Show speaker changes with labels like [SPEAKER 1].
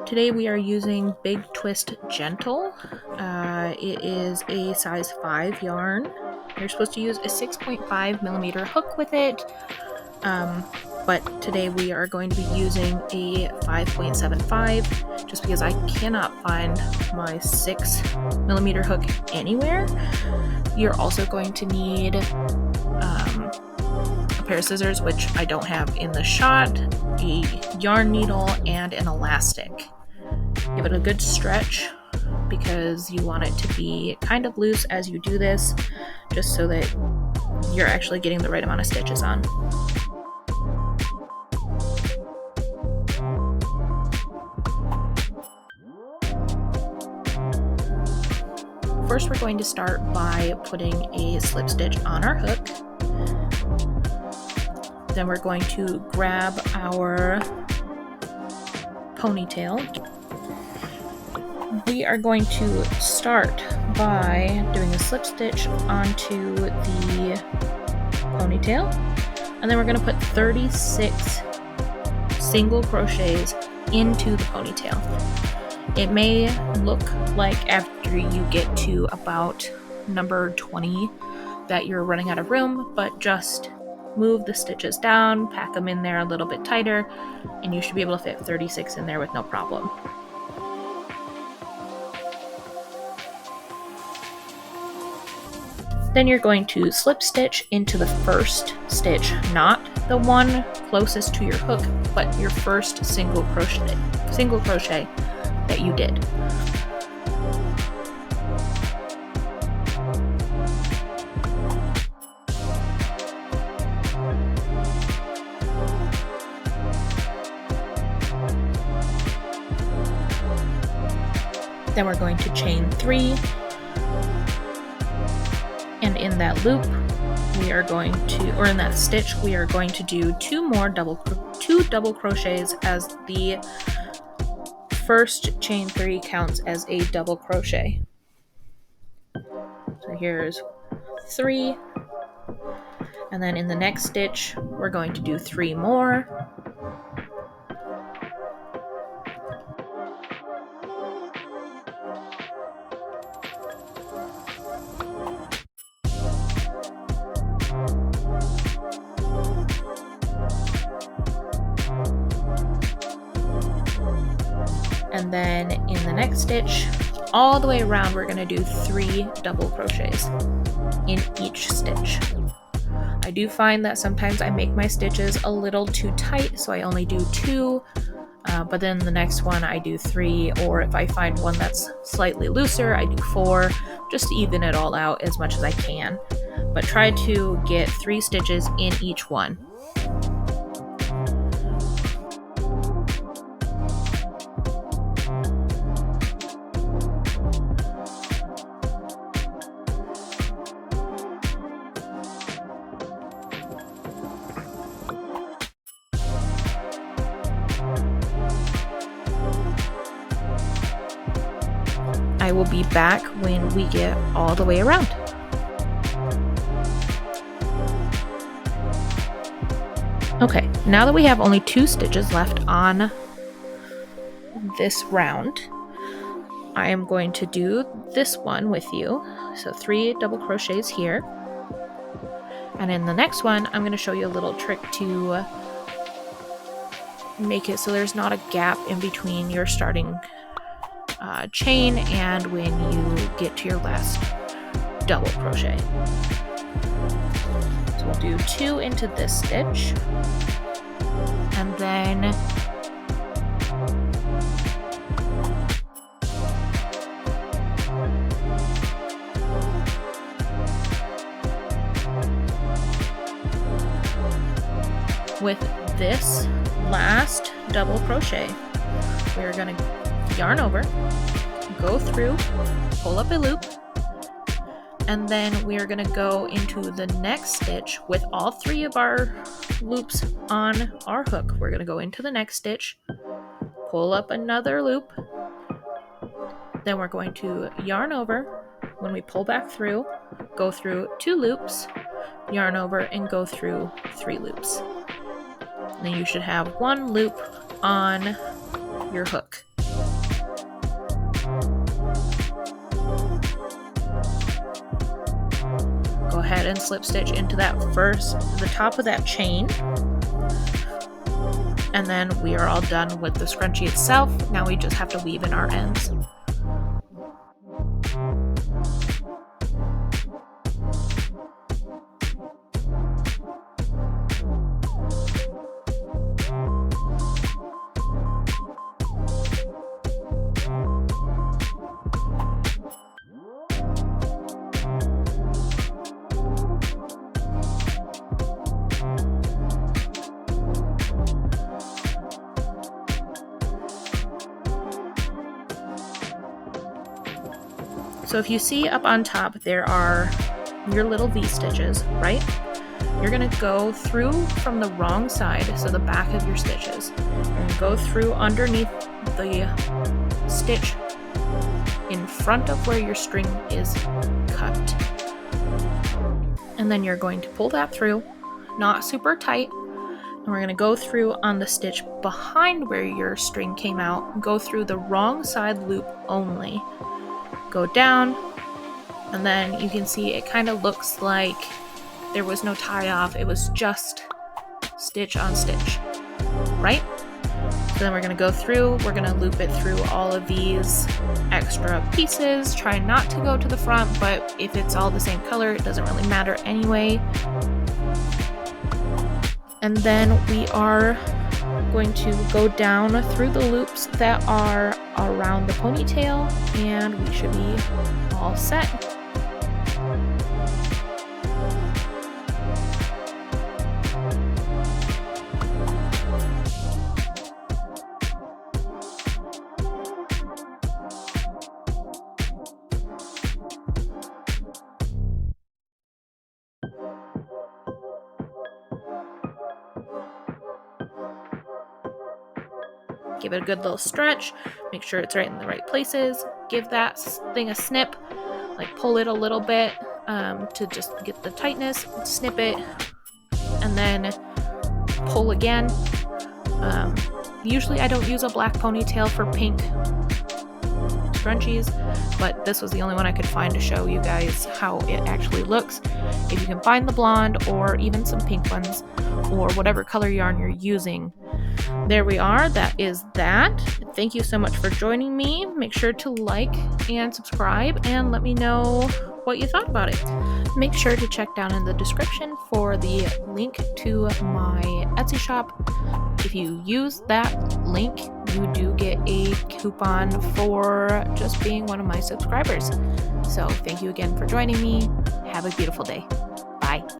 [SPEAKER 1] Today we are using Big Twist Gentle. It is a size 5 yarn. You're supposed to use a 6.5 millimeter hook with it, but today we are going to be using a 5.75 just because I cannot find my 6 millimeter hook anywhere. You're also going to need a pair of scissors, which I don't have in the shot, a yarn needle, and an elastic. Give it a good stretch because you want it to be kind of loose as you do this, just so that you're actually getting the right amount of stitches on. First, we're going to start by putting a slip stitch on our hook. Then we're going to grab our ponytail. We are going to start by doing a slip stitch onto the ponytail, and then we're going to put 36 single crochets into the ponytail. It may look like after you get to about number 20 that you're running out of room, but just move the stitches down, pack them in there a little bit tighter, and you should be able to fit 36 in there with no problem. Then you're going to slip stitch into the first stitch, not the one closest to your hook, but your first single crochet that you did. Then we're going to chain 3. And in that loop, we are going to, or in that stitch, we are going to do 2 double crochets, as the first chain 3 counts as a double crochet. So here's 3, and then in the next stitch, we're going to do 3 more. And then in the next stitch, all the way around, we're going to do 3 double crochets in each stitch. I do find that sometimes I make my stitches a little too tight, so I only do 2, but then the next one I do 3, or if I find one that's slightly looser, I do 4, just to even it all out as much as I can. But try to get 3 stitches in each one. I will be back when we get all the way around. Okay, now that we have only 2 stitches left on this round, I am going to do this one with you. So 3 double crochets here. And in the next one, I'm going to show you a little trick to make it so there's not a gap in between your starting chain and when you get to your last double crochet. So we'll do 2 into this stitch, and then with this last double crochet, we're going to yarn over, go through, pull up a loop, and then we are going to go into the next stitch with all 3 of our loops on our hook. We're going to go into the next stitch, pull up another loop, then we're going to yarn over. When we pull back through, go through 2 loops, yarn over, and go through 3 loops. And then you should have 1 loop on your hook. ahead and slip stitch into the top of that chain. And then we are all done with the scrunchie itself. Now we just have to weave in our ends. So if you see up on top, there are your little V stitches, right? You're gonna go through from the wrong side, so the back of your stitches, and go through underneath the stitch in front of where your string is cut. And then you're going to pull that through, not super tight, and we're gonna go through on the stitch behind where your string came out, go through the wrong side loop only. Go down, and then you can see it kind of looks like there was no tie off, it was just stitch on stitch, right? So then we're going to go through, we're going to loop it through all of these extra pieces. Try not to go to the front, but if it's all the same color, it doesn't really matter anyway. And then we are going to go down through the loops that are around the ponytail, and we should be all set. Give it a good little stretch, make sure it's right in the right places, give that thing a snip, like pull it a little bit to just get the tightness, snip it, and then pull again. Usually I don't use a black ponytail for pink scrunchies, but this was the only one I could find to show you guys how it actually looks. If you can find the blonde or even some pink ones or whatever color yarn you're using, there we are. That is that. Thank you so much for joining me. Make sure to like and subscribe and let me know what you thought about it. Make sure to check down in the description for the link to my Etsy shop. If you use that link, you do get a coupon for just being one of my subscribers. So thank you again for joining me. Have a beautiful day. Bye.